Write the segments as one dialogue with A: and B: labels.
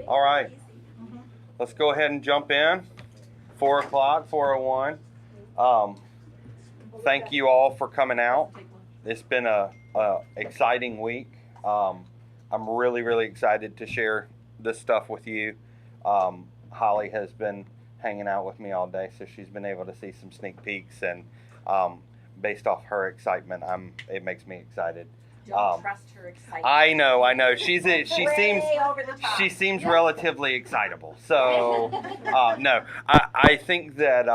A: All right. Let's go ahead and jump in. 4 o'clock, 4:01. Thank you all for coming out. It's been a exciting week. I'm really, really excited to share this stuff with you. Holly has been hanging out with me all day, so she's been able to see some sneak peeks, and based off her excitement, it makes me excited.
B: Don't trust her excitement.
A: I know. She seems relatively excitable. So no, I think that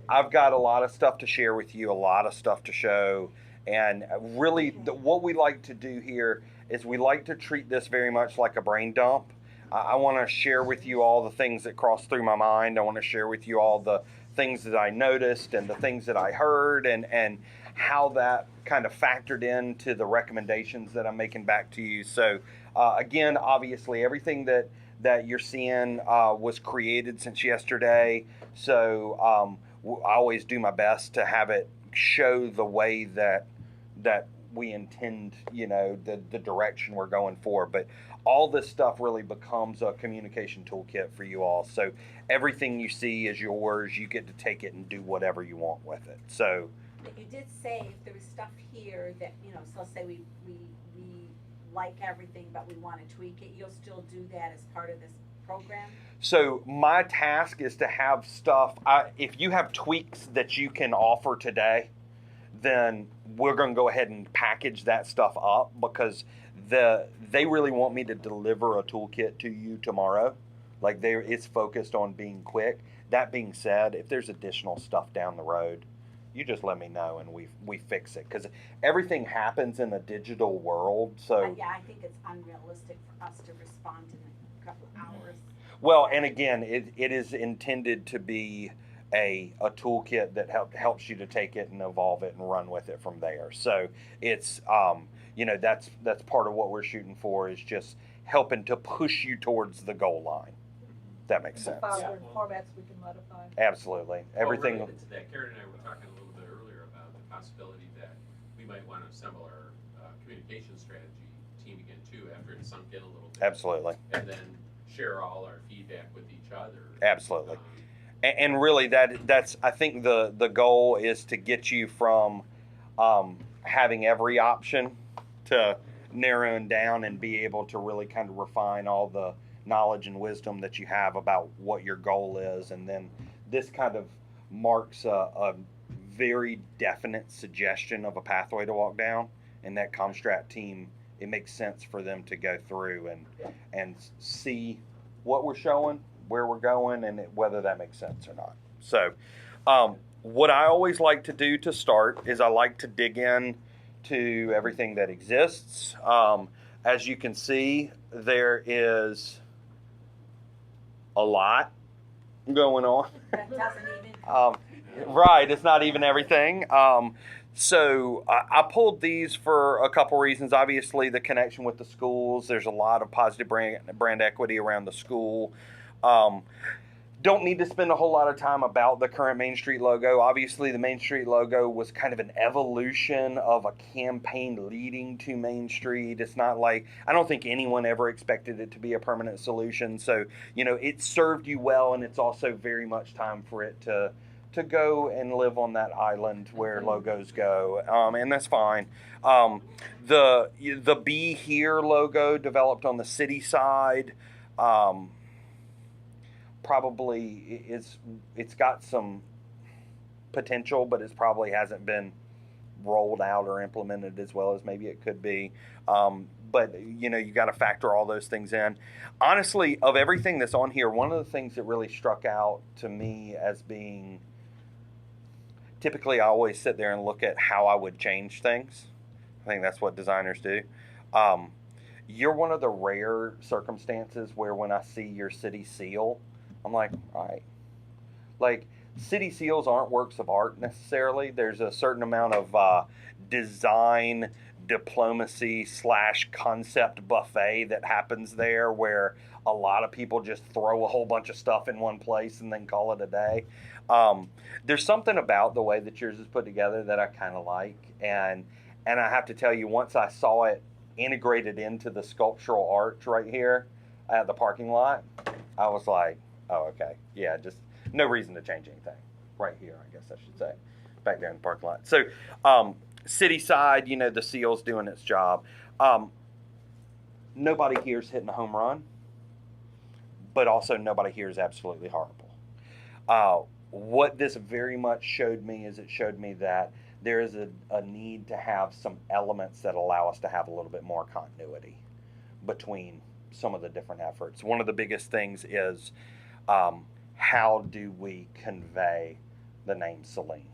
A: I've got a lot of stuff to share with you, a lot of stuff to show, and really what we like to do here is we like to treat this very much like a brain dump. I want to share with you all the things that cross through my mind. I want to share with you all the things that I noticed and the things that I heard, and how that kind of factored into the recommendations that I'm making back to you. So again, obviously everything that you're seeing was created since yesterday. So I always do my best to have it show the way that we intend, the direction we're going for. But all this stuff really becomes a communication toolkit for you all. So everything you see is yours. You get to take it and do whatever you want with it. So
B: you did say if there was stuff here that, so say we like everything, but we want to tweak it, you'll still do that as part of this program?
A: So my task is to have stuff, if you have tweaks that you can offer today, then we're going to go ahead and package that stuff up, because they really want me to deliver a toolkit to you tomorrow. Like it's focused on being quick. That being said, if there's additional stuff down the road, you just let me know and we fix it, because everything happens in a digital world. So
B: yeah, I think it's unrealistic for us to respond in a couple of hours.
A: Well, and again, it is intended to be a toolkit that helps you to take it and evolve it and run with it from there. So it's that's part of what we're shooting for, is just helping to push you towards the goal line. That makes sense.
C: Formats we can modify.
A: Absolutely. Everything.
D: Related to that, Karen and I were talking a little bit earlier about the possibility that we might want to assemble our communication strategy team again too, after it's sunk in a little bit.
A: Absolutely.
D: And then share all our feedback with each other.
A: Absolutely. And really, that's I think the goal is to get you from having every option to narrowing down and be able to really kind of refine all the knowledge and wisdom that you have about what your goal is. And then this kind of marks a very definite suggestion of a pathway to walk down, and that Comstrat team, it makes sense for them to go through and see what we're showing, where we're going, and whether that makes sense or not. So what I always like to do to start is I like to dig in to everything that exists. As you can see, there is a lot going on.
B: That doesn't even...
A: Right, it's not even everything. So I pulled these for a couple reasons. Obviously, the connection with the schools. There's a lot of positive brand equity around the school. Don't need to spend a whole lot of time about the current Main Street logo. Obviously, the Main Street logo was kind of an evolution of a campaign leading to Main Street. It's not like, I don't think anyone ever expected it to be a permanent solution. So, it served you well, and it's also very much time for it to go and live on that island where logos go, and that's fine. The Be Here logo developed on the city side. Probably it's got some potential, but it probably hasn't been rolled out or implemented as well as maybe it could be. But you got to factor all those things in. Honestly, of everything that's on here, one of the things that really struck out to me as being, typically I always sit there and look at how I would change things. I think that's what designers do. You're one of the rare circumstances where when I see your city seal, I'm like, all right. Like, city seals aren't works of art necessarily. There's a certain amount of design diplomacy / concept buffet that happens there, where a lot of people just throw a whole bunch of stuff in one place and then call it a day. There's something about the way that yours is put together that I kind of like, and I have to tell you, once I saw it integrated into the sculptural arch right here at the parking lot, I was like, oh, okay. Yeah, just no reason to change anything right here, I guess I should say, back there in the parking lot. So, city side, you know, the seal's doing its job. Nobody here's hitting a home run, but also nobody here is absolutely horrible. What this very much showed me is it showed me that there is a need to have some elements that allow us to have a little bit more continuity between some of the different efforts. One of the biggest things is how do we convey the name Saline?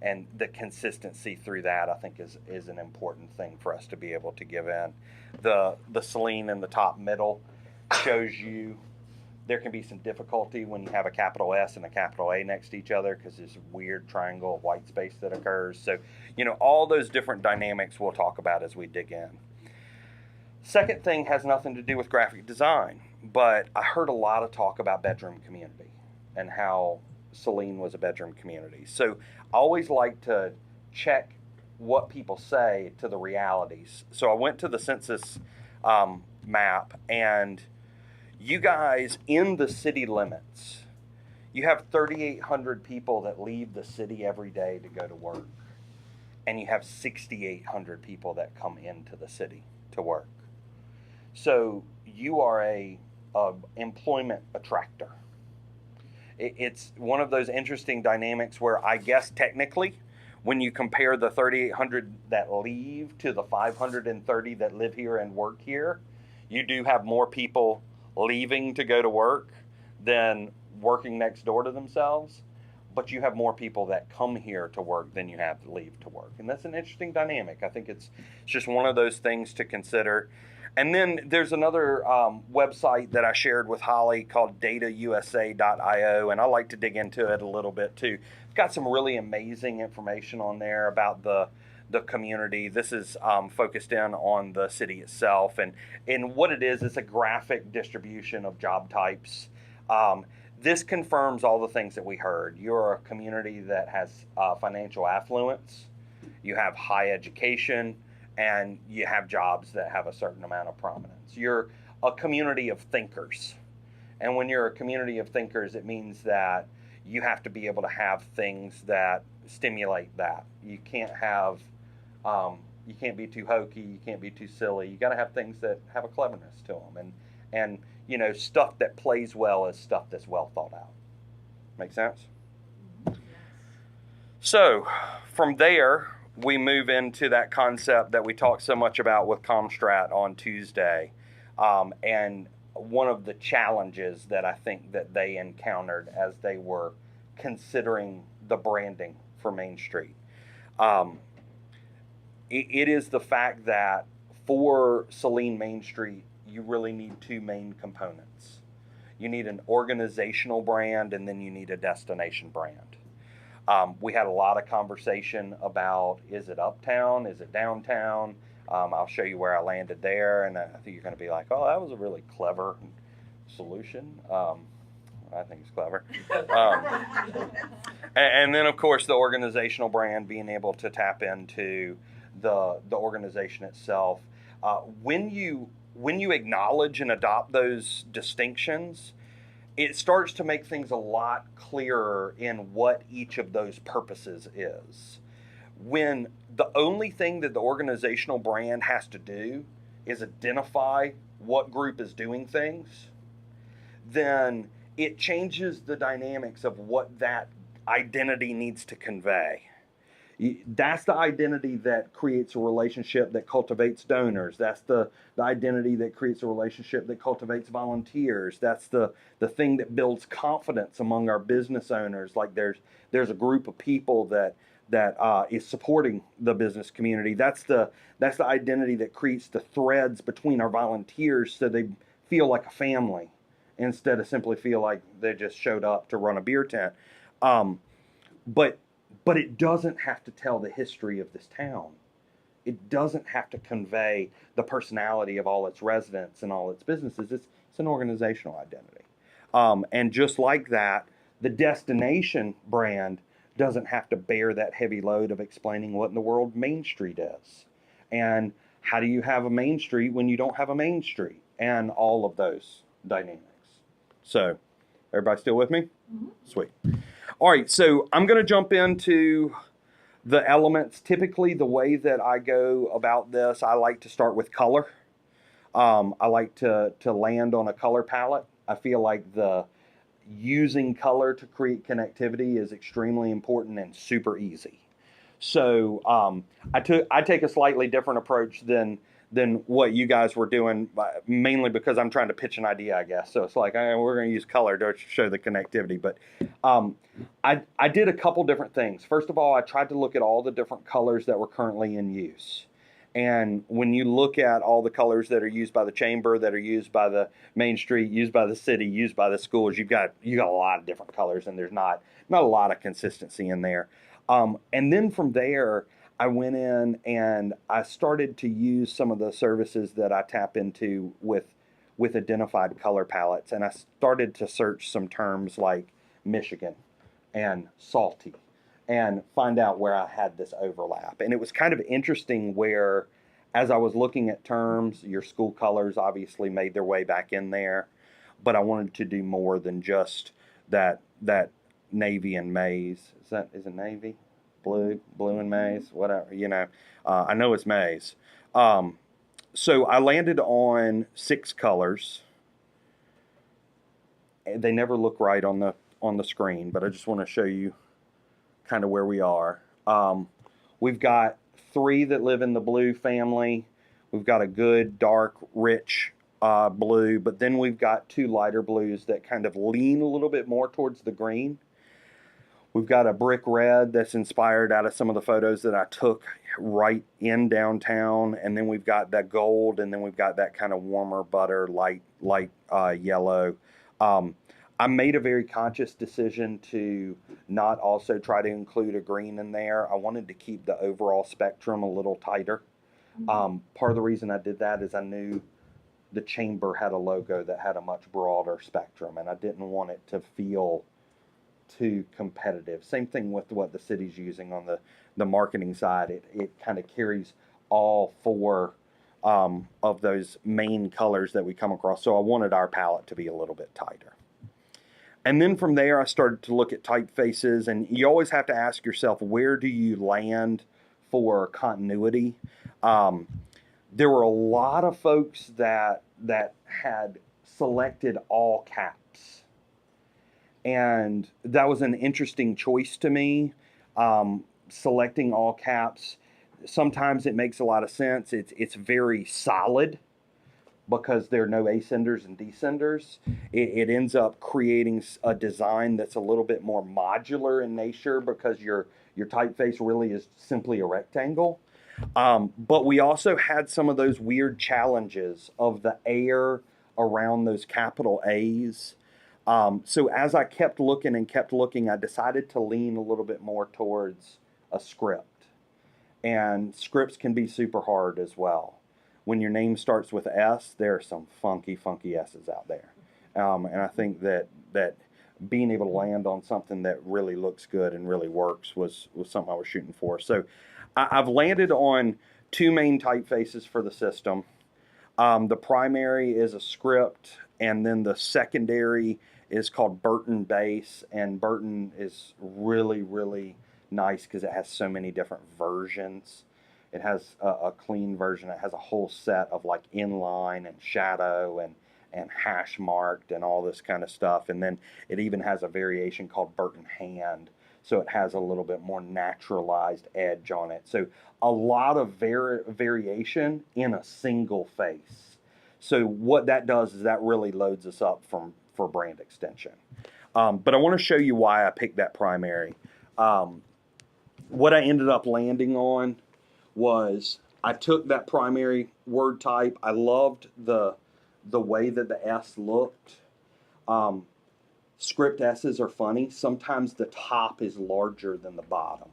A: And the consistency through that, I think, is an important thing for us to be able to give in. The Saline in the top middle shows you there can be some difficulty when you have a capital S and a capital A next to each other because there's a weird triangle of white space that occurs. So, you know, all those different dynamics we'll talk about as we dig in. Second thing has nothing to do with graphic design, but I heard a lot of talk about bedroom community and how Saline was a bedroom community. So I always like to check what people say to the realities. So I went to the census map, and you guys in the city limits, you have 3,800 people that leave the city every day to go to work, and you have 6,800 people that come into the city to work. So you are a employment attractor. It's one of those interesting dynamics where I guess technically when you compare the 3,800 that leave to the 530 that live here and work here, you do have more people leaving to go to work than working next door to themselves, but you have more people that come here to work than you have to leave to work. And that's an interesting dynamic. I think it's just one of those things to consider. And then there's another website that I shared with Holly called datausa.io, and I like to dig into it a little bit too. It's got some really amazing information on there about the community. This is focused in on the city itself, and what it is a graphic distribution of job types. This confirms all the things that we heard. You're a community that has financial affluence, you have high education, and you have jobs that have a certain amount of prominence. You're a community of thinkers. And when you're a community of thinkers, it means that you have to be able to have things that stimulate that. You can't have, you can't be too hokey, you can't be too silly. You got to have things that have a cleverness to them. And you know, stuff that plays well is stuff that's well thought out. Make sense? So from there, we move into that concept that we talked so much about with Comstrat on Tuesday. And one of the challenges that I think that they encountered as they were considering the branding for Main Street. It is the fact that for Saline Main Street, you really need two main components. You need an organizational brand, and then you need a destination brand. We had a lot of conversation about, is it uptown, is it downtown? I'll show you where I landed there, and I think you're going to be like, oh, that was a really clever solution. I think it's clever. And then, of course, the organizational brand, being able to tap into the organization itself. When you acknowledge and adopt those distinctions, it starts to make things a lot clearer in what each of those purposes is. When the only thing that the organizational brand has to do is identify what group is doing things, then it changes the dynamics of what that identity needs to convey. That's the identity that creates a relationship that cultivates donors. That's the identity that creates a relationship that cultivates volunteers. That's the thing that builds confidence among our business owners. Like there's a group of people that is supporting the business community. That's the identity that creates the threads between our volunteers so they feel like a family instead of simply feel like they just showed up to run a beer tent. But it doesn't have to tell the history of this town. It doesn't have to convey the personality of all its residents and all its businesses. It's an organizational identity. And just like that, the destination brand doesn't have to bear that heavy load of explaining what in the world Main Street is and How do you have a main street when you don't have a main street? And all of those dynamics. So, everybody still with me?
C: Mhm.
A: Sweet. All right, so I'm going to jump into the elements. Typically, the way that I go about this, I like to start with color. I like to land on a color palette. I feel like using color to create connectivity is extremely important and super easy. So I take a slightly different approach than what you guys were doing, mainly because I'm trying to pitch an idea, I guess. So it's like we're going to use color to show the connectivity. But I did a couple different things. First of all, I tried to look at all the different colors that were currently in use. And when you look at all the colors that are used by the chamber, that are used by the main street, used by the city, used by the schools, you got a lot of different colors, and there's not a lot of consistency in there. And then from there, I went in and I started to use some of the services that I tap into with identified color palettes, and I started to search some terms like Michigan and salty, and find out where I had this overlap. And it was kind of interesting where, as I was looking at terms, your school colors obviously made their way back in there, but I wanted to do more than just that navy and maize. Is it navy? Blue and maize, whatever, I know it's maize. So I landed on 6 colors. They never look right on the screen, but I just want to show you kind of where we are. We've got 3 that live in the blue family. We've got a good, dark, rich blue, but then we've got 2 lighter blues that kind of lean a little bit more towards the green. We've got a brick red that's inspired out of some of the photos that I took right in downtown, and then we've got that gold, and then we've got that kind of warmer butter, light yellow. I made a very conscious decision to not also try to include a green in there. I wanted to keep the overall spectrum a little tighter. Part of the reason I did that is I knew the chamber had a logo that had a much broader spectrum, and I didn't want it to feel too competitive. Same thing with what the city's using on the marketing side. It kind of carries all 4 of those main colors that we come across. So I wanted our palette to be a little bit tighter. And then from there, I started to look at typefaces, and you always have to ask yourself, where do you land for continuity? There were a lot of folks that had selected all caps, and that was an interesting choice to me. Selecting all caps, sometimes it makes a lot of sense. It's very solid, because there are no ascenders and descenders. It ends up creating a design that's a little bit more modular in nature, because your typeface really is simply a rectangle. But we also had some of those weird challenges of the air around those capital A's. So as I kept looking, I decided to lean a little bit more towards a script. And scripts can be super hard as well. When your name starts with S, there are some funky S's out there. And I think that being able to land on something that really looks good and really works was something I was shooting for. So I've landed on 2 main typefaces for the system. The primary is a script, and then the secondary is called Burton Base. And Burton is really, really nice because it has so many different versions. It has a clean version. It has a whole set of like inline and shadow and hash marked and all this kind of stuff. And then it even has a variation called Burton Hand. So it has a little bit more naturalized edge on it. So a lot of variation in a single face. So what that does is that really loads us up for brand extension. But I want to show you why I picked that primary. What I ended up landing on was I took that primary word type. I loved the way that the S looked. Script S's are funny. Sometimes the top is larger than the bottom.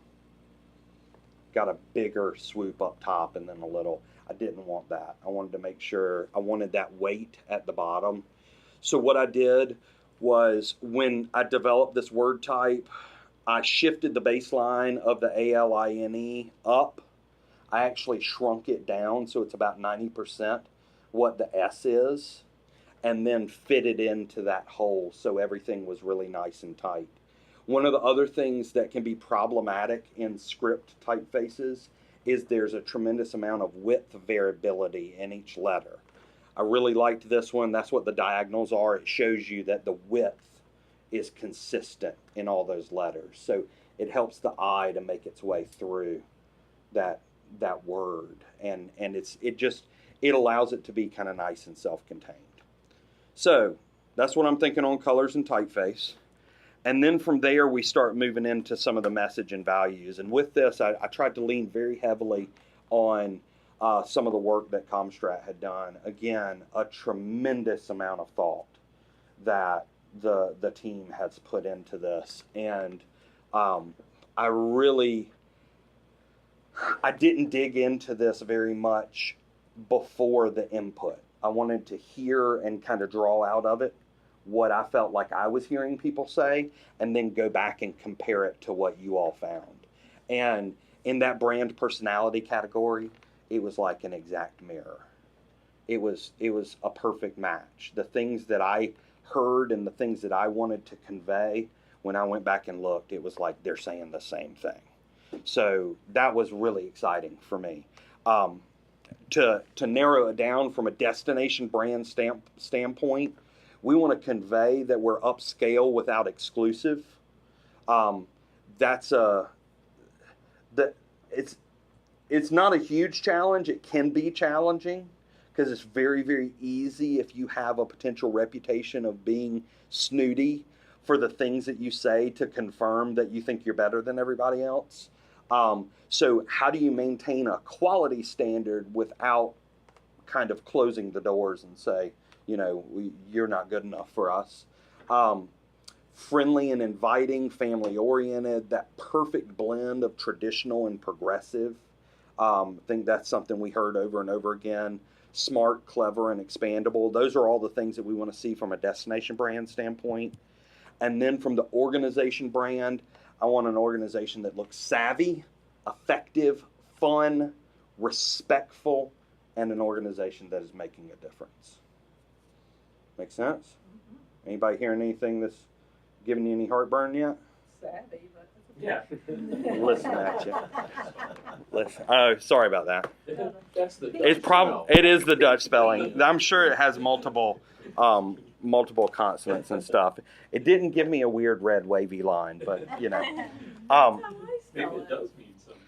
A: Got a bigger swoop up top and then a little. I didn't want that. I wanted to make sure I wanted that weight at the bottom. So what I did was, when I developed this word type, I shifted the baseline of the ALINE up. I actually shrunk it down so it's about 90% what the S is, and then fit it into that hole so everything was really nice and tight. One of the other things that can be problematic in script typefaces is there's a tremendous amount of width variability in each letter. I really liked this one. That's what the diagonals are. It shows you that the width is consistent in all those letters. So it helps the eye to make its way through that word. And it allows it to be kind of nice and self-contained. So that's what I'm thinking on colors and typeface. And then from there, we start moving into some of the message and values. And with this, I tried to lean very heavily on some of the work that Comstrat had done. Again, a tremendous amount of thought that the team has put into this. And I didn't dig into this very much before the input. I wanted to hear and kind of draw out of it what I felt like I was hearing people say, and then go back and compare it to what you all found. And in that brand personality category, it was like an exact mirror. It was a perfect match. The things that I heard and the things that I wanted to convey, when I went back and looked, it was like they're saying the same thing. So that was really exciting for me. To narrow it down from a destination brand standpoint, we want to convey that we're upscale without exclusive. It's not a huge challenge. It can be challenging because it's very, very easy if you have a potential reputation of being snooty for the things that you say to confirm that you think you're better than everybody else. So how do you maintain a quality standard without kind of closing the doors and say, you're not good enough for us? Friendly and inviting, family oriented, that perfect blend of traditional and progressive. I think that's something we heard over and over again. Smart, clever, and expandable. Those are all the things that we want to see from a destination brand standpoint. And then from the organization brand, I want an organization that looks savvy, effective, fun, respectful, and an organization that is making a difference. Make sense? Mm-hmm. Anybody hearing anything that's giving you any heartburn yet?
C: Savvy, but
D: Yeah.
A: Listen at you. Listen. Oh, sorry about that.
D: That's the
A: It is the Dutch spelling. I'm sure it has multiple consonants and stuff. It didn't give me a weird red wavy line, but
D: Maybe it does mean something.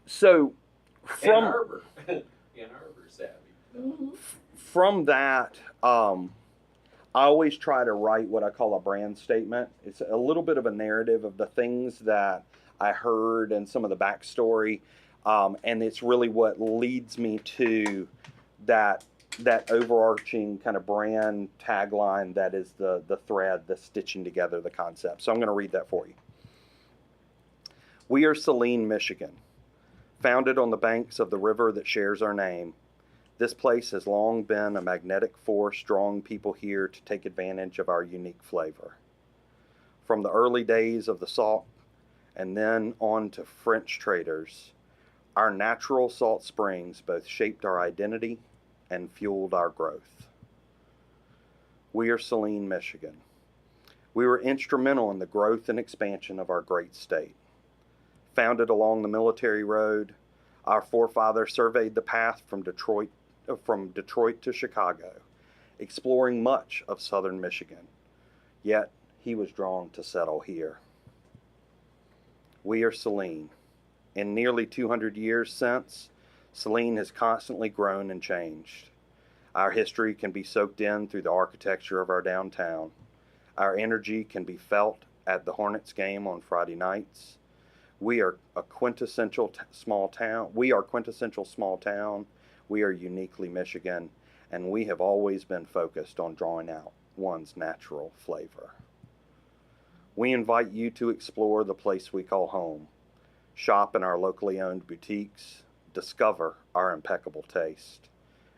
A: So
D: Ann Arbor savvy.
C: Mm-hmm.
A: From that, I always try to write what I call a brand statement. It's a little bit of a narrative of the things that I heard and some of the backstory, and it's really what leads me to that overarching kind of brand tagline that is the thread, the stitching together the concept. So I'm going to read that for you. We are Saline, Michigan, founded on the banks of the river that shares our name. This place has long been a magnetic force drawing people here to take advantage of our unique flavor. From the early days of the salt and then on to French traders, our natural salt springs both shaped our identity and fueled our growth. We are Saline, Michigan. We were instrumental in the growth and expansion of our great state. Founded along the military road, our forefather surveyed the path from Detroit to Chicago, exploring much of southern Michigan. Yet he was drawn to settle here. We are Saline. In nearly 200 years since, Saline has constantly grown and changed. Our history can be soaked in through the architecture of our downtown. Our energy can be felt at the Hornets game on Friday nights. We are a quintessential small town. We are quintessential small town. We are uniquely Michigan, and we have always been focused on drawing out one's natural flavor. We invite you to explore the place we call home. Shop in our locally owned boutiques. Discover our impeccable taste.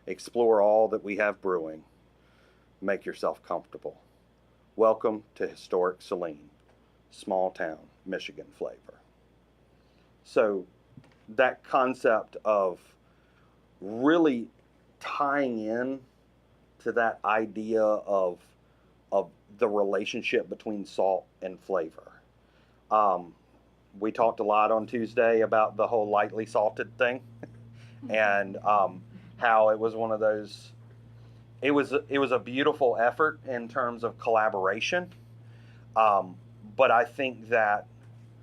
A: Explore all that we have brewing. Make yourself comfortable. Welcome to historic Saline, small town Michigan flavor. So that concept of really tying in to that idea of the relationship between salt and flavor. Um, we talked a lot on Tuesday about the whole lightly salted thing, and how it was one of those. It was a beautiful effort in terms of collaboration, but I think that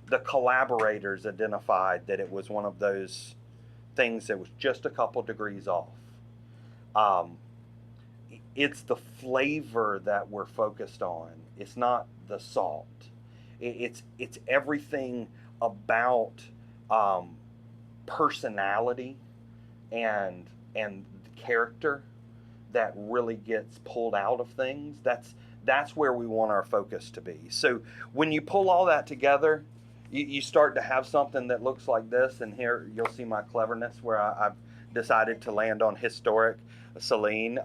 A: the collaborators identified that it was one of those things that was just a couple degrees off. Um, it's the flavor that we're focused on. It's not the salt. It's everything about um, personality and character that really gets pulled out of things. That's where we want our focus to be. So when you pull all that together, you start to have something that looks like this. And here you'll see my cleverness where I've decided to land on historic Saline.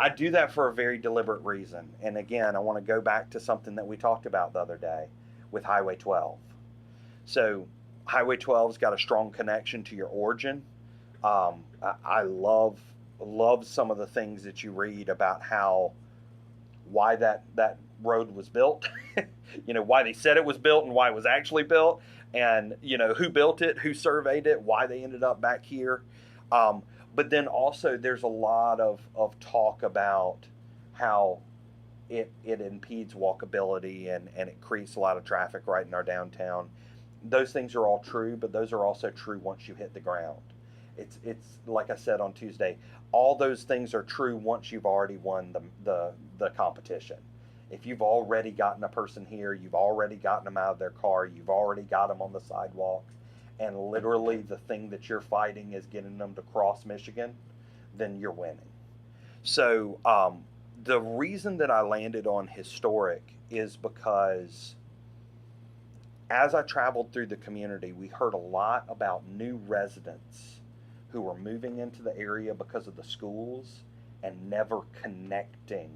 A: I do that for a very deliberate reason. And again, I want to go back to something that we talked about the other day with Highway 12. So Highway 12's got a strong connection to your origin. I love some of the things that you read about why that road was built, why they said it was built and why it was actually built, and who built it, who surveyed it, why they ended up back here. But then also there's a lot of talk about how it impedes walkability and it creates a lot of traffic right in our downtown. Those things are all true, but those are also true once you hit the ground. It's like I said on Tuesday, all those things are true once you've already won the competition. If you've already gotten a person here, you've already gotten them out of their car, you've already got them on the sidewalk, and literally the thing that you're fighting is getting them to cross Michigan, then you're winning. So the reason that I landed on historic is because as I traveled through the community, we heard a lot about new residents who were moving into the area because of the schools and never connecting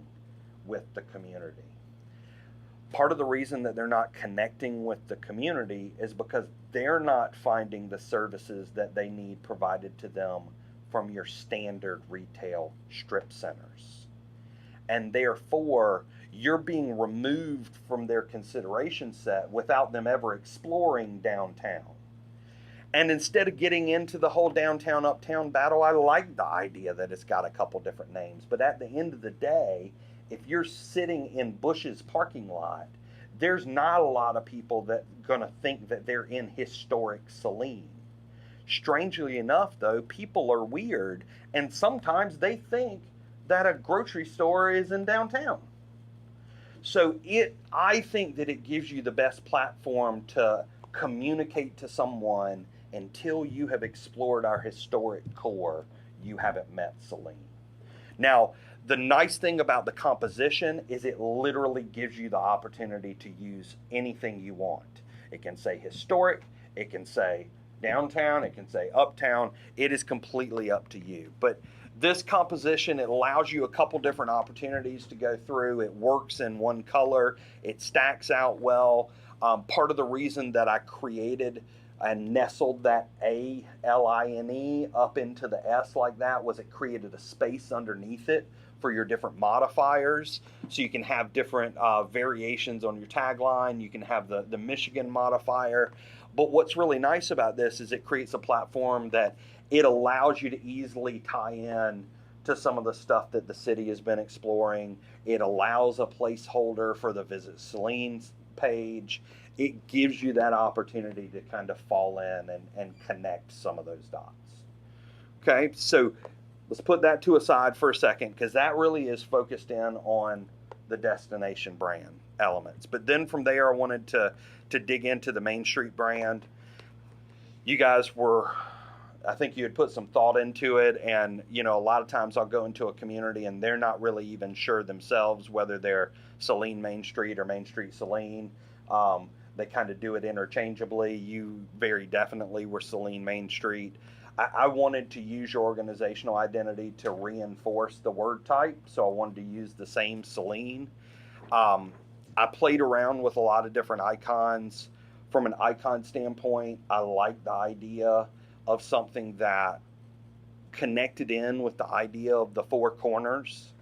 A: with the community. Part of the reason that they're not connecting with the community is because they're not finding the services that they need provided to them from your standard retail strip centers. And therefore, you're being removed from their consideration set without them ever exploring downtown. And instead of getting into the whole downtown uptown battle, I like the idea that it's got a couple different names. But at the end of the day, if you're sitting in Bush's parking lot, there's not a lot of people that gonna think that they're in historic Saline. Strangely enough, though, people are weird, and sometimes they think that a grocery store is in downtown. So I think that it gives you the best platform to communicate to someone. Until you have explored our historic core, you haven't met Saline. Now, the nice thing about the composition is it literally gives you the opportunity to use anything you want. It can say historic, it can say downtown, it can say uptown. It is completely up to you. But this composition, it allows you a couple different opportunities to go through. It works in one color. It stacks out well. Part of the reason that I created and nestled that A-L-I-N-E up into the S like that was it created a space underneath it for your different modifiers. So you can have different variations on your tagline. You can have the Michigan modifier. But what's really nice about this is it creates a platform that it allows you to easily tie in to some of the stuff that the city has been exploring. It allows a placeholder for the Visit Saline's page. It gives you that opportunity to kind of fall in and connect some of those dots. Okay, so let's put that to a side for a second because that really is focused in on the destination brand elements. But then from there, I wanted to dig into the Main Street brand. You guys were, I think you had put some thought into it, and a lot of times I'll go into a community and they're not really even sure themselves whether they're Saline Main Street or Main Street Saline. They kind of do it interchangeably. You very definitely were Saline Main Street. I wanted to use your organizational identity to reinforce the word type, so I wanted to use the same Saline. I played around with a lot of different icons from an icon standpoint, I like the idea of something that connected in with the idea of the four corners,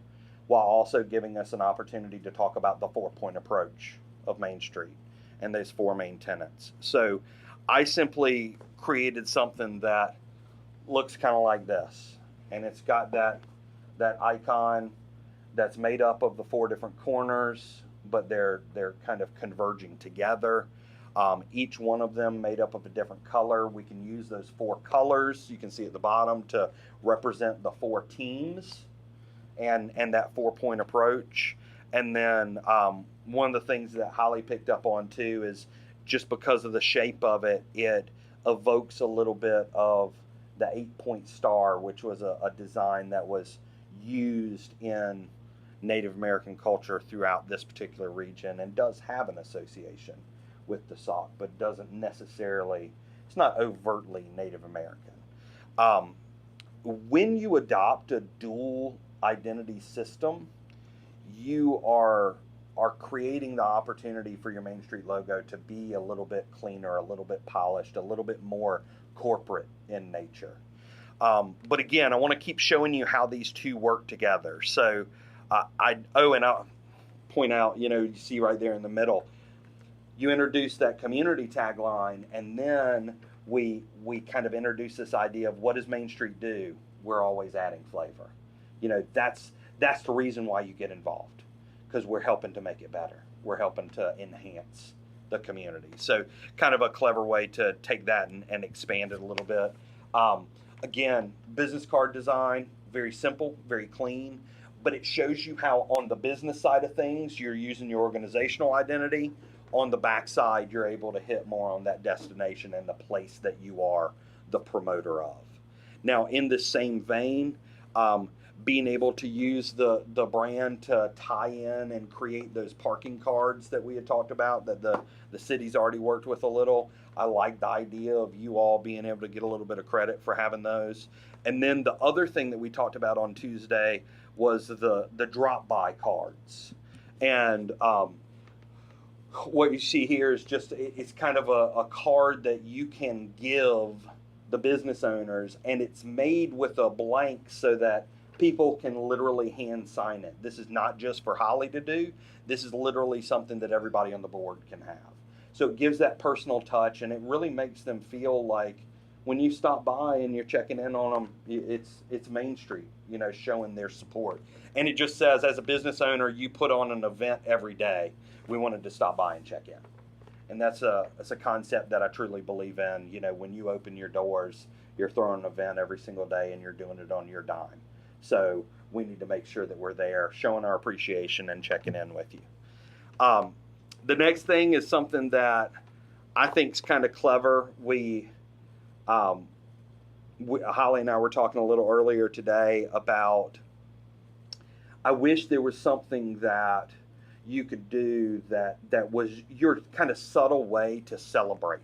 A: while also giving us an opportunity to talk about the 4-point approach of Main Street and those 4 main tenets. So I simply created something that looks kind of like this, and it's got that icon that's made up of the 4 different corners, but they're kind of converging together. Each one of them made up of a different color. We can use those 4 colors, you can see at the bottom, to represent the 4 teams and that 4-point approach. And then one of the things that Holly picked up on too is just because of the shape of it, it evokes a little bit of the 8-point star, which was a design that was used in Native American culture throughout this particular region and does have an association with the Sauk, but doesn't necessarily, it's not overtly Native American. When you adopt a dual identity system, you are creating the opportunity for your Main Street logo to be a little bit cleaner, a little bit polished, a little bit more corporate in nature. But again, I want to keep showing you how these two work together. So and I'll point out, you see right there in the middle, you introduce that community tagline, and then we kind of introduce this idea of what does Main Street do? We're always adding flavor. That's the reason why you get involved, because we're helping to make it better. We're helping to enhance the community. So kind of a clever way to take that and expand it a little bit. Again, business card design, very simple, very clean, but it shows you how on the business side of things, you're using your organizational identity. On the back side, you're able to hit more on that destination and the place that you are the promoter of. Now, in the same vein, being able to use the brand to tie in and create those parking cards that we had talked about that the city's already worked with a little. I like the idea of you all being able to get a little bit of credit for having those. And then the other thing that we talked about on Tuesday was the drop-by cards. And what you see here is just, it's kind of a card that you can give the business owners, and it's made with a blank so that people can literally hand sign it. This is not just for Holly to do. This is literally something that everybody on the board can have. So it gives that personal touch, and it really makes them feel like when you stop by and you're checking in on them, it's Main Street, showing their support. And it just says, as a business owner, you put on an event every day. We wanted to stop by and check in. And that's a concept that I truly believe in. When you open your doors, you're throwing an event every single day and you're doing it on your dime. So we need to make sure that we're there, showing our appreciation and checking in with you. The next thing is something that I think is kind of clever. Holly and I were talking a little earlier today about, I wish there was something that you could do that was your kind of subtle way to celebrate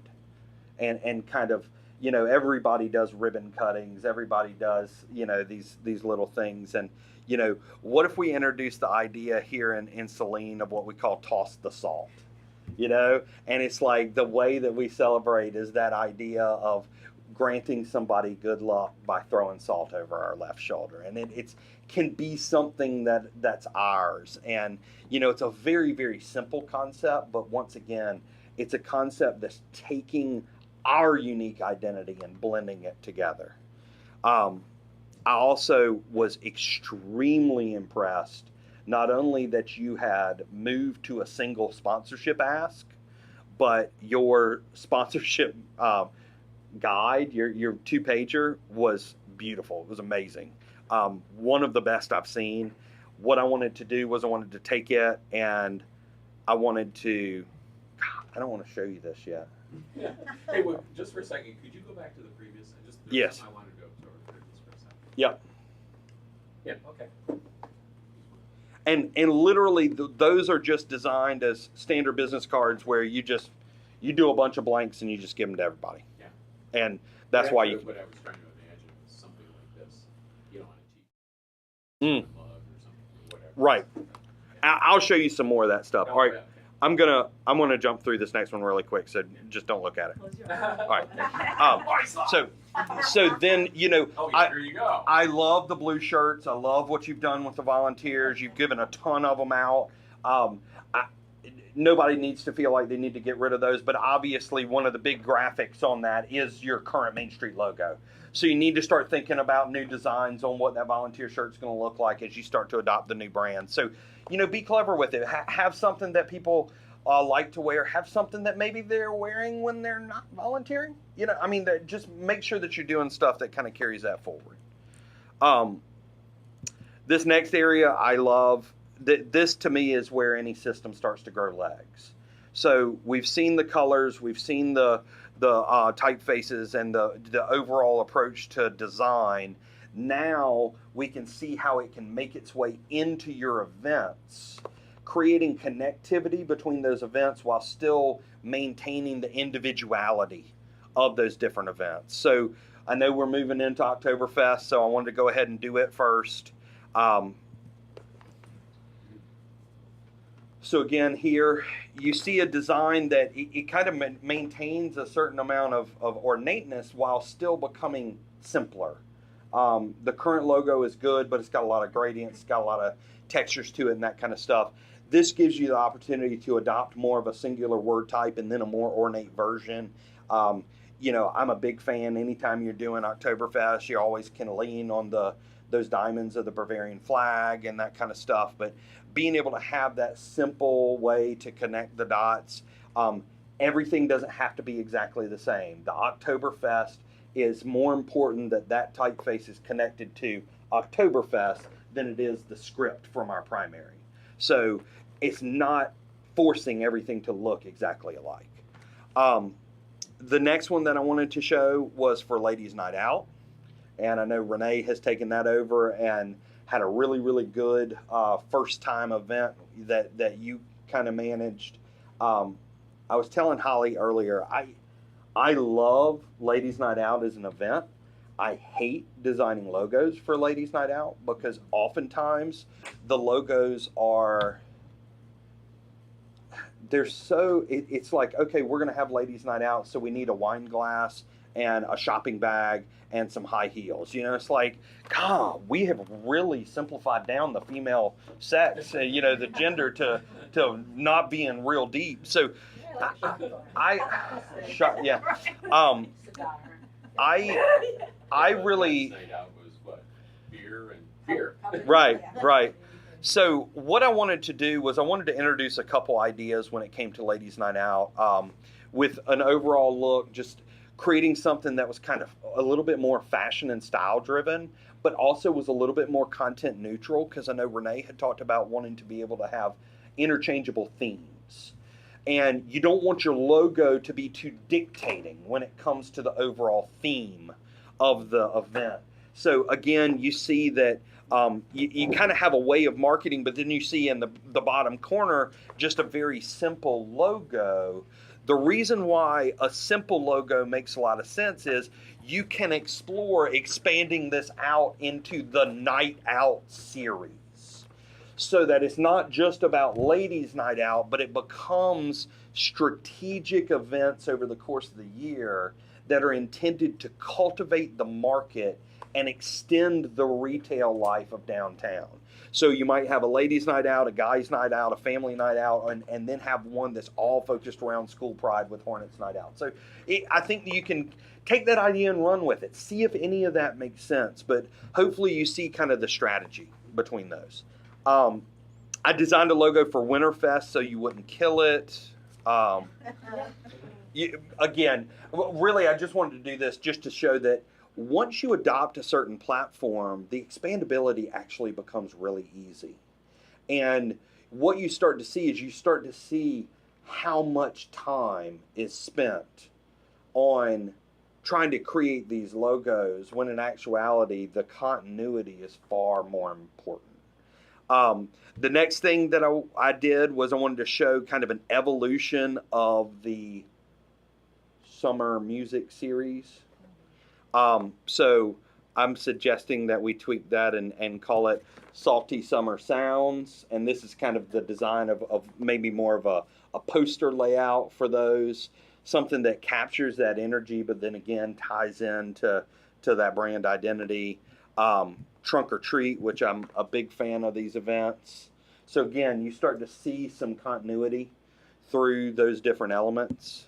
A: and kind of, everybody does ribbon cuttings, everybody does, these little things. And, what if we introduce the idea here in Saline of what we call toss the salt, and it's like the way that we celebrate is that idea of granting somebody good luck by throwing salt over our left shoulder. And it can be something that's ours. And, it's a very, very simple concept, but once again, it's a concept that's taking our unique identity and blending it together. I also was extremely impressed, not only that you had moved to a single sponsorship ask, but your sponsorship guide, your 2-pager was beautiful. It was amazing. One of the best I've seen. What I wanted to do was I wanted to take it and I wanted to, I don't want to show you this yet.
D: Yeah. Hey, well, just for a second, could you go back to the previous?
A: Yes.
D: I wanted to go to the previous for a second.
A: Yep.
D: Yeah. Okay.
A: And literally those are just designed as standard business cards where you do a bunch of blanks and you just give them to everybody.
D: Yeah.
A: And that's why you.
D: What I was trying to imagine was something like this, on a t-shirt, mug or something, or whatever.
A: Right. I'll show you some more of that stuff.
D: Oh,
A: All right.
D: yeah,
A: I'm gonna jump through this next one really quick, so just don't look at it.
C: Close your eyes.
A: All right. So then,
D: Oh, yeah, here you go.
A: I love the blue shirts. I love what you've done with the volunteers. You've given a ton of them out. Nobody needs to feel like they need to get rid of those, but obviously one of the big graphics on that is your current Main Street logo. So you need to start thinking about new designs on what that volunteer shirt's going to look like as you start to adopt the new brand. So, be clever with it. Have something that people like to wear. Have something that maybe they're wearing when they're not volunteering. Just make sure that you're doing stuff that kind of carries that forward. This next area I love. This to me is where any system starts to grow legs. So we've seen the colors, we've seen the typefaces and the overall approach to design. Now we can see how it can make its way into your events, creating connectivity between those events while still maintaining the individuality of those different events. So I know we're moving into Oktoberfest, so I wanted to go ahead and do it first. So again, here you see a design that it kind of maintains a certain amount of ornateness while still becoming simpler. The current logo is good, but it's got a lot of gradients, it's got a lot of textures to it and that kind of stuff. This gives you the opportunity to adopt more of a singular word type and then a more ornate version. I'm a big fan. Anytime you're doing Oktoberfest, you always can lean on those diamonds of the Bavarian flag and that kind of stuff. But being able to have that simple way to connect the dots, everything doesn't have to be exactly the same. The Oktoberfest is more important that typeface is connected to Oktoberfest than it is the script from our primary. So it's not forcing everything to look exactly alike. The next one that I wanted to show was for Ladies Night Out. And I know Renee has taken that over and had a really, really good first time event that you kind of managed. I was telling Holly earlier, I love Ladies Night Out as an event. I hate designing logos for Ladies Night Out because oftentimes the logos it's like, okay, we're going to have Ladies Night Out, so we need a wine glass and a shopping bag and some high heels. It's like, God, we have really simplified down the female sex, the gender to not being real deep. So I really,
D: Night out was what? Beer and beer.
A: right. So what I wanted to do was I wanted to introduce a couple ideas when it came to Ladies Night Out, with an overall look, just creating something that was kind of a little bit more fashion and style driven, but also was a little bit more content neutral, because I know Renee had talked about wanting to be able to have interchangeable themes. And you don't want your logo to be too dictating when it comes to the overall theme of the event. So again, you see that you kind of have a way of marketing, but then you see in the bottom corner just a very simple logo. The reason why a simple logo makes a lot of sense is you can explore expanding this out into the Night Out series, so that it's not just about Ladies Night Out, but it becomes strategic events over the course of the year that are intended to cultivate the market and extend the retail life of downtown. So you might have a ladies' night out, a guys' night out, a family night out, and then have one that's all focused around school pride with Hornets Night Out. So I think you can take that idea and run with it. See if any of that makes sense. But hopefully you see kind of the strategy between those. I designed a logo for Winterfest so you wouldn't kill it. Again, really, I just wanted to do this just to show that once you adopt a certain platform, the expandability actually becomes really easy. And what you start to see is you start to see how much time is spent on trying to create these logos, when in actuality, the continuity is far more important. The next thing that I did was I wanted to show kind of an evolution of the summer music series. So I'm suggesting that we tweak that and call it Salty Summer Sounds. And this is kind of the design of maybe more of a poster layout for those, something that captures that energy, but then again ties into that brand identity. Trunk or Treat, which I'm a big fan of these events. So again, you start to see some continuity through those different elements.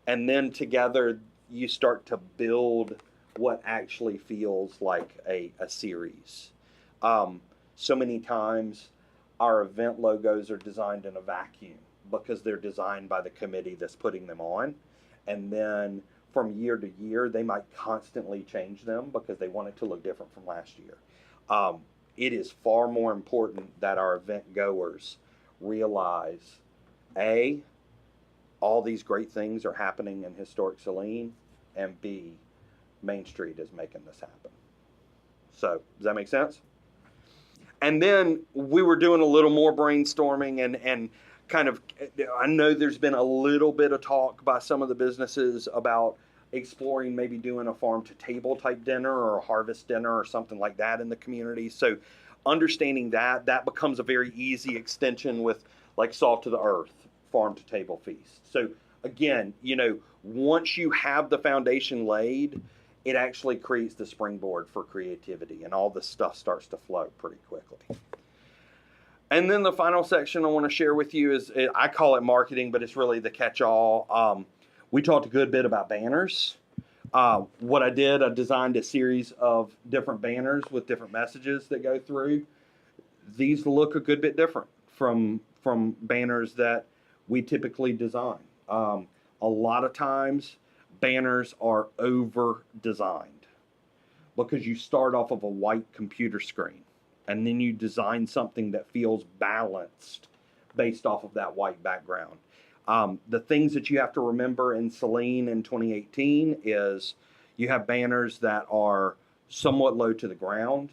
A: And then together, you start to build what actually feels like a series. So many times, our event logos are designed in a vacuum because they're designed by the committee that's putting them on. And then from year to year, they might constantly change them because they want it to look different from last year. It is far more important that our event goers realize, A, all these great things are happening in historic Saline, and B, Main Street is making this happen. So, does that make sense? And then we were doing a little more brainstorming and kind of, I know there's been a little bit of talk by some of the businesses about exploring maybe doing a farm to table type dinner or a harvest dinner or something like that in the community. So understanding that becomes a very easy extension with like Salt to the Earth, farm to table feast. So again, once you have the foundation laid, it actually creates the springboard for creativity and all this stuff starts to flow pretty quickly. And then the final section I want to share with you is, I call it marketing, but it's really the catch-all. We talked a good bit about banners. What I did, I designed a series of different banners with different messages that go through. These look a good bit different from banners that we typically design. A lot of times, banners are over-designed because you start off of a white computer screen and then you design something that feels balanced based off of that white background. The things that you have to remember in Saline in 2018 is you have banners that are somewhat low to the ground.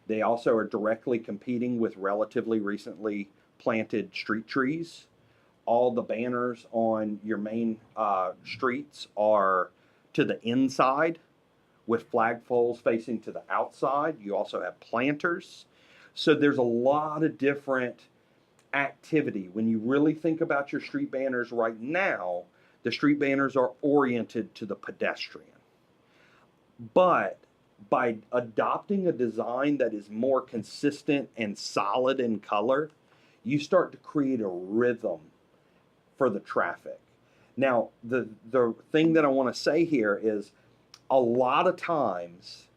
A: They also are directly competing with relatively recently planted street trees. All the banners on your main streets are to the inside with flagpoles facing to the outside. You also have planters. So there's a lot of different activity. When you really think about your street banners right now, the street banners are oriented to the pedestrian. But by adopting a design that is more consistent and solid in color, you start to create a rhythm for the traffic. Now, the thing that I want to say here is a lot of times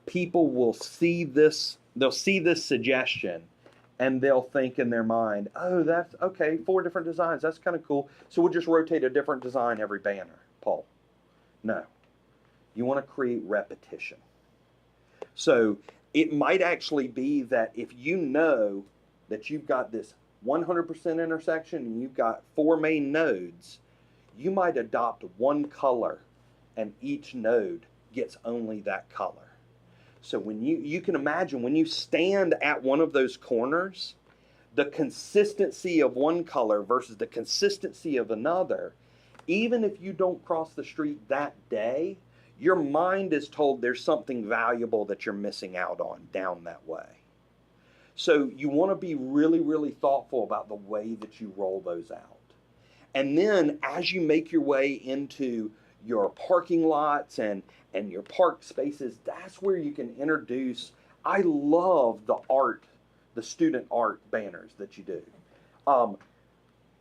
A: people will see this, they'll see this suggestion and they'll think in their mind, oh, that's okay, 4 different designs, that's kind of cool. So we'll just rotate a different design every banner, Paul. No, you want to create repetition. So it might actually be that if you know that you've got this 100% intersection and you've got 4 main nodes, you might adopt one color and each node gets only that color. So when you can imagine when you stand at one of those corners, the consistency of one color versus the consistency of another, even if you don't cross the street that day, your mind is told there's something valuable that you're missing out on down that way. So you want to be really, really thoughtful about the way that you roll those out. And then as you make your way into your parking lots and your park spaces, that's where you can introduce, I love the art, the student art banners that you do.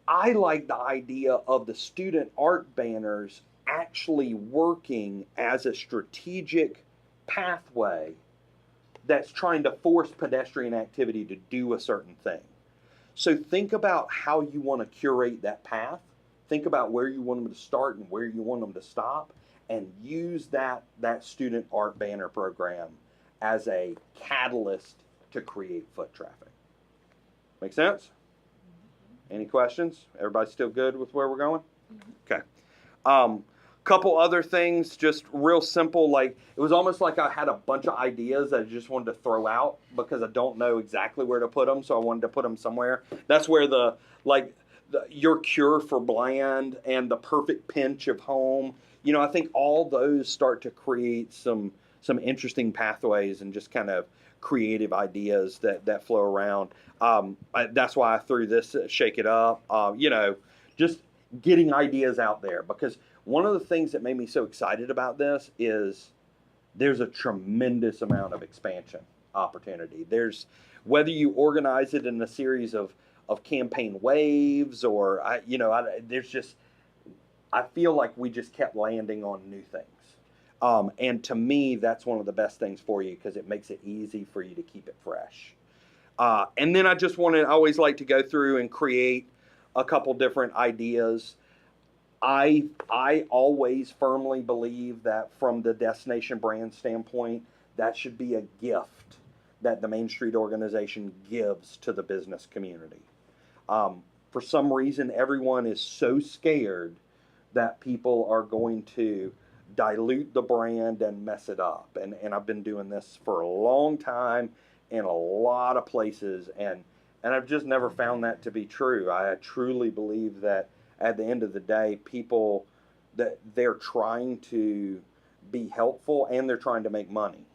A: I like the idea of the student art banners actually working as a strategic pathway that's trying to force pedestrian activity to do a certain thing. So think about how you want to curate that path. Think about where you want them to start and where you want them to stop, and use that student art banner program as a catalyst to create foot traffic. Make sense? Any questions? Everybody still good with where we're going? Okay. Couple other things, just real simple, like it was almost like I had a bunch of ideas that I just wanted to throw out because I don't know exactly where to put them, so I wanted to put them somewhere. That's where your cure for bland and the perfect pinch of home, I think all those start to create some some interesting pathways and just kind of creative ideas that flow around. That's why I threw this Shake It Up. Just getting ideas out there, because one of the things that made me so excited about this is there's a tremendous amount of expansion opportunity. There's, whether you organize it in a series of campaign waves, or there's just, I feel like we just kept landing on new things. And to me, that's one of the best things for you, because it makes it easy for you to keep it fresh. And then I always like to go through and create a couple different ideas. I always firmly believe that from the destination brand standpoint, that should be a gift that the Main Street organization gives to the business community. For some reason, everyone is so scared that people are going to dilute the brand and mess it up. And I've been doing this for a long time in a lot of places, and I've just never found that to be true. I truly believe that at the end of the day, people, that they're trying to be helpful and they're trying to make money.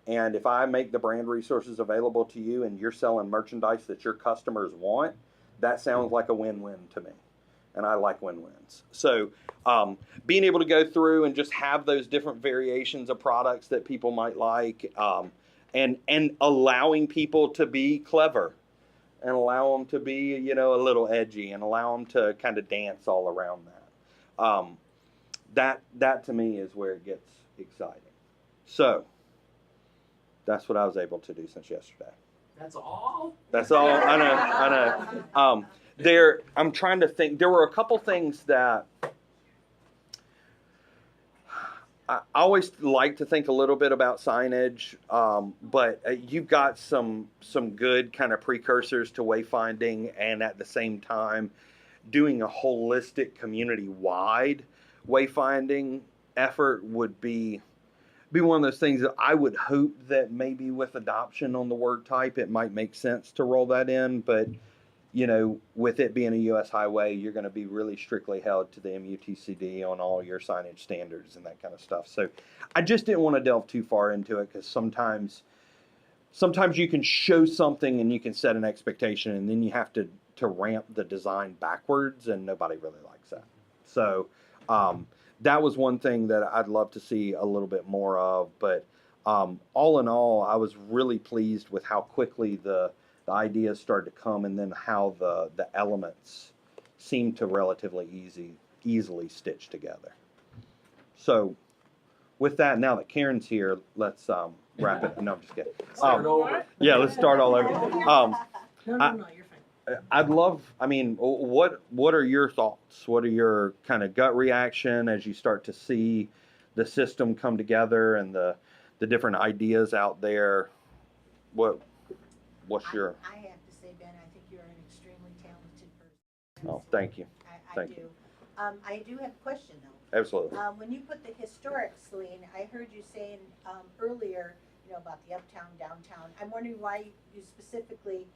A: And if I make the brand resources available to you and you're selling merchandise that your customers want, that sounds like a win-win to me. And I like win-wins. So being able to go through and just have those different variations of products that people might like, and allowing people to be clever, and allow them to be, a little edgy, and allow them to kind of dance all around that. That to me is where it gets exciting. So that's what I was able to do since yesterday.
E: That's all?
A: That's all. I know. I'm trying to think. There were a couple things that I always like to think a little bit about signage, but you've got some good kind of precursors to wayfinding, and at the same time doing a holistic community-wide wayfinding effort would be one of those things that I would hope that maybe with adoption on the word type, it might make sense to roll that in. But, with it being a U.S. highway, you're going to be really strictly held to the MUTCD on all your signage standards and that kind of stuff. So I just didn't want to delve too far into it, because sometimes you can show something and you can set an expectation, and then you have to ramp the design backwards, and nobody really likes that. So that was one thing that I'd love to see a little bit more of. But all in all, I was really pleased with how quickly the ideas started to come, and then how the elements seemed to relatively easily stitch together. So with that, now that Karen's here, let's wrap it. No, I'm just kidding.
E: Start over.
A: Yeah, let's start all over.
C: No, you're fine.
A: I'd love, what are your thoughts? What are your kind of gut reaction as you start to see the system come together and the different ideas out there? What's your...
F: I have to say, Ben, I think you're an extremely talented person.
A: Oh, thank you.
F: I
A: Thank
F: do.
A: you.
F: I do have a question, though.
A: Absolutely.
F: When you put the historic, Saline, I heard you saying earlier, about the uptown, downtown. I'm wondering why you specifically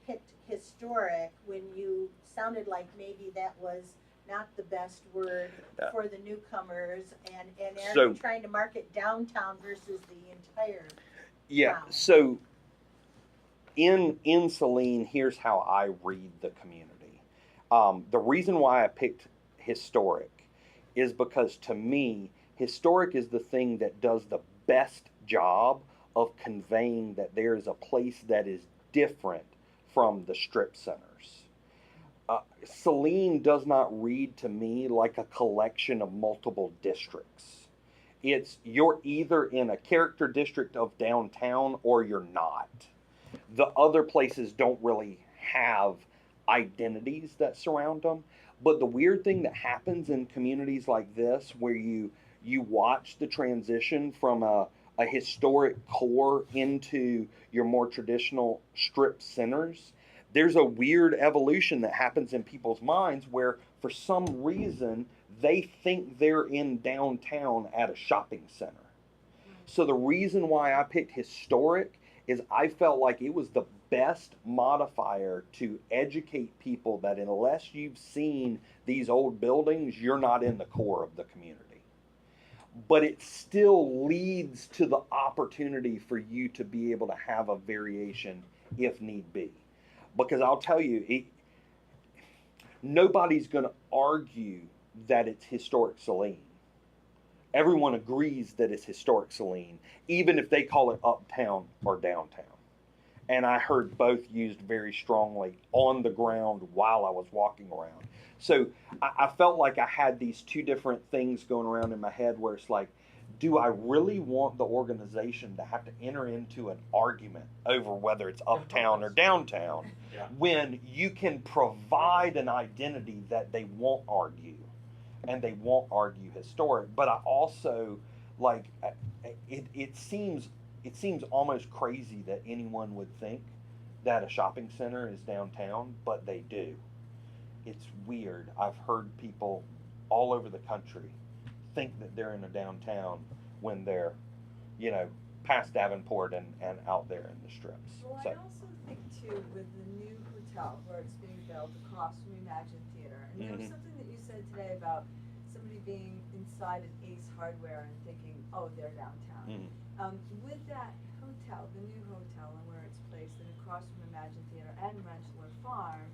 F: picked historic, when you sounded like maybe that was not the best word for the newcomers, and are you trying to market downtown versus the entire town?
A: So in Saline, here's how I read the community. The reason why I picked historic is because, to me, historic is the thing that does the best job of conveying that there is a place that is different from the strip centers. Saline does not read to me like a collection of multiple districts. You're either in a character district of downtown or you're not. The other places don't really have identities that surround them. But the weird thing that happens in communities like this, where you watch the transition from a historic core into your more traditional strip centers, there's a weird evolution that happens in people's minds where, for some reason, they think they're in downtown at a shopping center. So the reason why I picked historic is I felt like it was the best modifier to educate people that unless you've seen these old buildings, you're not in the core of the community. but it still leads to the opportunity for you to be able to have a variation if need be. Because I'll tell you, nobody's going to argue that it's historic Saline. Everyone agrees that it's historic Saline, even if they call it uptown or downtown. And I heard both used very strongly on the ground while I was walking around. So I felt like I had these two different things going around in my head where it's like, do I really want the organization to have to enter into an argument over whether it's uptown or downtown
D: Yeah.
A: when you can provide an identity that they won't argue and they won't argue historic? But I also, like, it seems almost crazy that anyone would think that a shopping center is downtown, but they do. It's weird. I've heard people all over the country think that they're in a downtown when they're, past Davenport and out there in the strips.
C: Well,
A: So,
C: I also think too, with the new hotel where it's being built across from Imagine Theater, and there was something that you said today about somebody being inside an Ace Hardware and thinking, oh, they're downtown. With that hotel, the new hotel and where it's placed and across from Imagine Theater and Rensselaer Farm,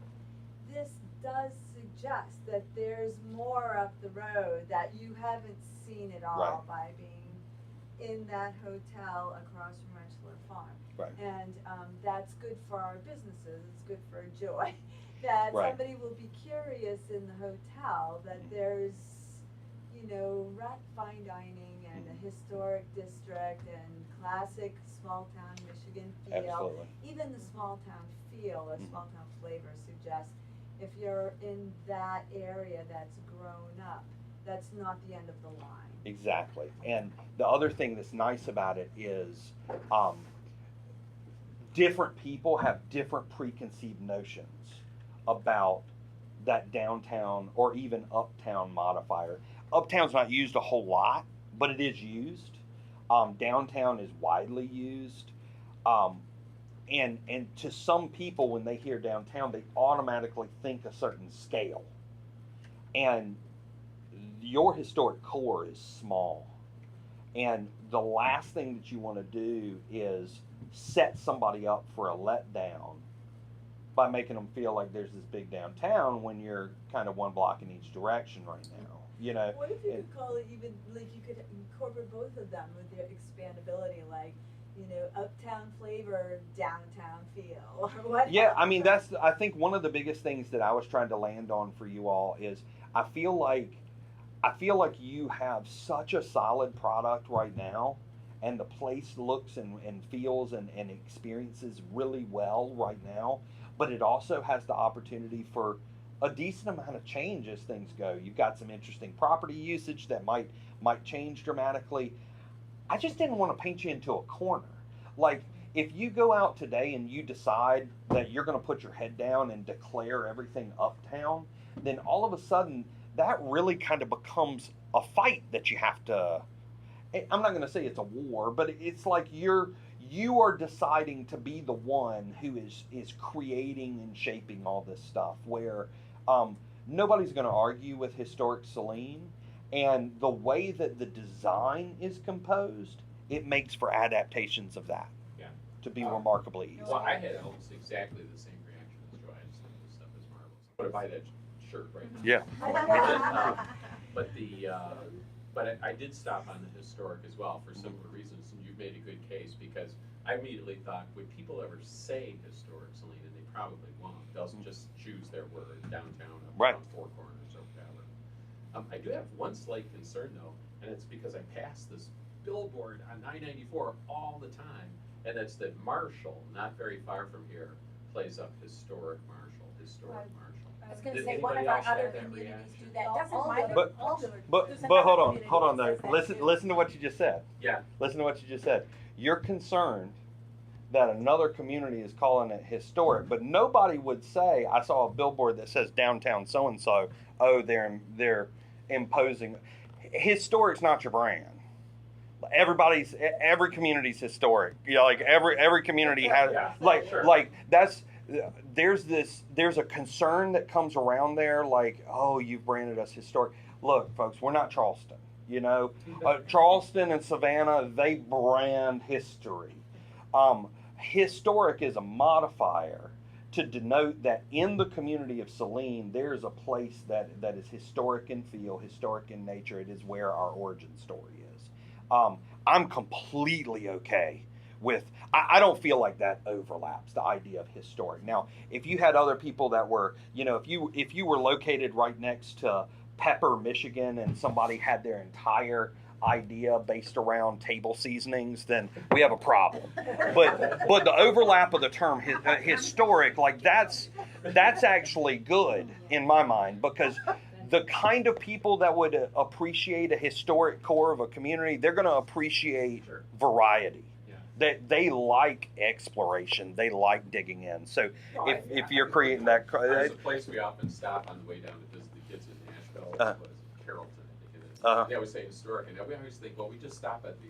C: this does suggest that there's more up the road that you haven't seen it all by being in that hotel across from Rensselaer Farm.
A: Right.
C: And that's good for our businesses, it's good for Joy, that
A: Right.
C: somebody will be curious in the hotel that there's, fine dining and a historic district and classic small town Michigan feel.
A: absolutely.
C: Even the small town feel or small town flavor suggests if you're in that area that's grown up, that's not the end of the line.
A: Exactly. And the other thing that's nice about it is different people have different preconceived notions about that downtown or even uptown modifier. Uptown's not used a whole lot, but it is used. Downtown is widely used. And to some people, when they hear downtown, they automatically think a certain scale. And your historic core is small. And the last thing that you want to do is set somebody up for a letdown by making them feel like there's this big downtown when you're kind of one block in each direction right now.
C: What if you could call it even, like you could incorporate both of them with their expandability, like, uptown flavor, downtown feel, or what?
A: Yeah, I mean, I think one of the biggest things that I was trying to land on for you all is I feel like you have such a solid product right now, and the place looks and feels and experiences really well right now, but it also has the opportunity for a decent amount of change as things go. You've got some interesting property usage that might change dramatically. I just didn't want to paint you into a corner. Like, if you go out today and you decide that you're going to put your head down and declare everything uptown, then all of a sudden that really kind of becomes a fight that you have to. I'm not going to say it's a war, but it's like you are deciding to be the one who is creating and shaping all this stuff. Where nobody's going to argue with historic Saline, and the way that the design is composed, it makes for adaptations of that.
D: Yeah.
A: To be remarkably easy.
D: Well, I had almost exactly the same reaction as Joy. I just think this stuff is marvelous. I'm gonna buy that shirt right now.
A: Yeah.
D: But I did stop on the historic as well for similar reasons, and you've made a good case, because I immediately thought, would people ever say historic Saline? And they probably won't. They'll just choose their word, downtown,
A: Right.
D: uptown, Four Corners, or whatever. I do have one slight concern though, and it's because I pass this billboard on 994 all the time, and it's that Marshall, not very far from here, plays up historic Marshall.
B: I was gonna
D: Did
B: say, one of
D: anybody
B: our
D: else have
B: other
D: that
B: communities
D: reason?
B: do that, doesn't
F: All
B: mine?
F: the-
A: But-
F: all the-
B: There's
A: But hold
B: another
A: on, hold on
B: community
A: though.
B: that says that too.
A: Listen to what you just said.
D: Yeah.
A: Listen to what you just said. You're concerned that another community is calling it historic, but nobody would say, I saw a billboard that says downtown so and so. Oh, they're imposing. Historic's not your brand. Every community's historic. Like every community has
D: Yeah,
A: like
D: sure.
A: that's. There's a concern that comes around there, like, oh, you've branded us historic. Look, folks, we're not Charleston. You know, Charleston and Savannah, they brand history. Historic is a modifier to denote that in the community of Saline, there's a place that is historic in feel, historic in nature. It is where our origin story is. I'm completely okay with, I don't feel like that overlaps the idea of historic. Now, if you had other people that were, you know, if you were located right next to Pepper, Michigan, and somebody had their entire idea based around table seasonings, then we have a problem. But the overlap of the term historic, like that's actually good in my mind, because the kind of people that would appreciate a historic core of a community, they're going to appreciate variety.
D: Yeah.
A: They like exploration. They like digging in. So if you're creating that,
D: there's a place we often stop on the way down to visit the kids in Nashville. What is it? Carrollton, I think it is. They always say historic, and we always think, well, we just stop at the,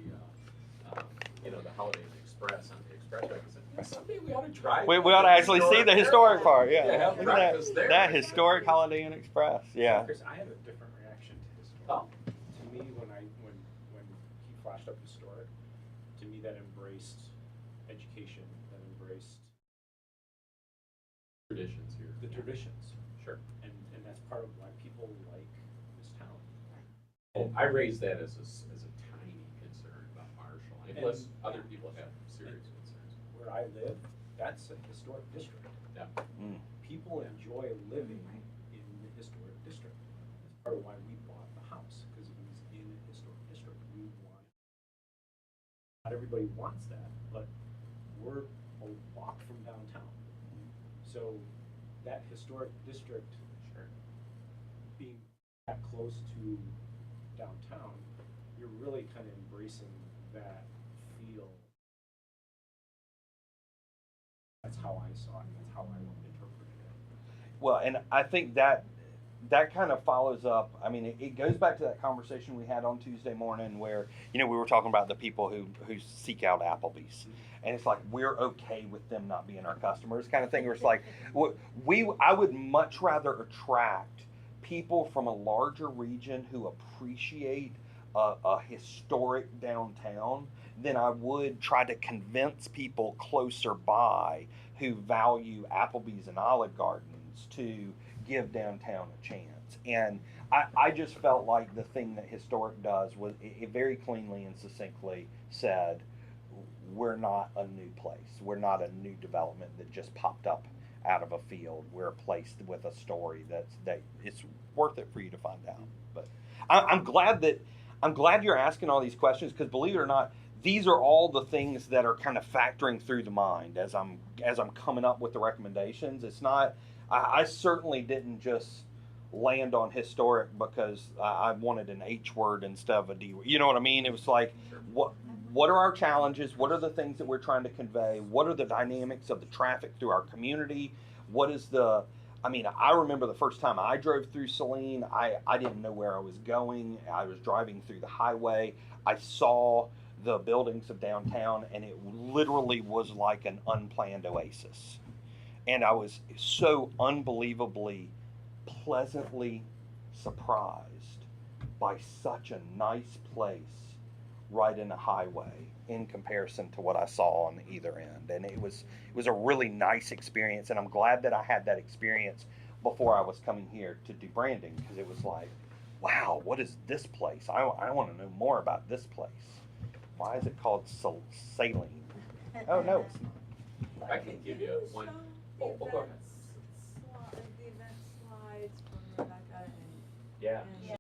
D: you know, the Holiday Inn Express on the expressway. Someday we ought to drive.
A: We ought to actually see the historic part. Yeah,
D: have
A: look
D: breakfast
A: at
D: there.
A: that historic Holiday Inn Express. Yeah.
E: Chris, I have a different reaction to historic.
D: Oh.
E: To me, when he flashed up historic, to me that embraced education, that embraced
D: Traditions here.
E: the traditions,
D: Sure.
E: and that's part of why people like this town.
D: Oh, I raised that as a tiny concern about Marshall, unless other people have serious concerns.
E: Where I live, that's a historic district.
D: Yeah.
E: People enjoy living in the historic district. That's part of why we bought the house, because it was in a historic district. Not everybody wants that, but we're a walk from downtown. So that historic district, being that close to downtown, you're really kind of embracing that feel. That's how I saw it. That's how I interpreted it.
A: Well, and I think that kind of follows up. I mean, it goes back to that conversation we had on Tuesday morning where, you know, we were talking about the people who seek out Applebee's. And it's like, we're okay with them not being our customers kind of thing. Where it's like, I would much rather attract people from a larger region who appreciate a historic downtown than I would try to convince people closer by who value Applebee's and Olive Gardens to give downtown a chance. And I just felt like the thing that historic does was it very cleanly and succinctly said, we're not a new place. We're not a new development that just popped up out of a field. We're a place with a story that it's worth it for you to find out. But I'm glad you're asking all these questions, because believe it or not, these are all the things that are kind of factoring through the mind as I'm coming up with the recommendations. It's not, I certainly didn't just land on historic because I wanted an H word instead of a D word. You know what I mean? It was like, what are our challenges? What are the things that we're trying to convey? What are the dynamics of the traffic through our community? What is I remember the first time I drove through Saline, I didn't know where I was going. I was driving through the highway. I saw the buildings of downtown, and it literally was like an unplanned oasis. And I was so unbelievably pleasantly surprised by such a nice place right in a highway in comparison to what I saw on either end. And it was a really nice experience, and I'm glad that I had that experience before I was coming here to do branding, because it was like, wow, what is this place? I want to know more about this place. Why is it called Saline? Oh, no, it's not.
D: I can give you one. Oh, go ahead.
C: The event slides from Rebecca and
D: Yeah.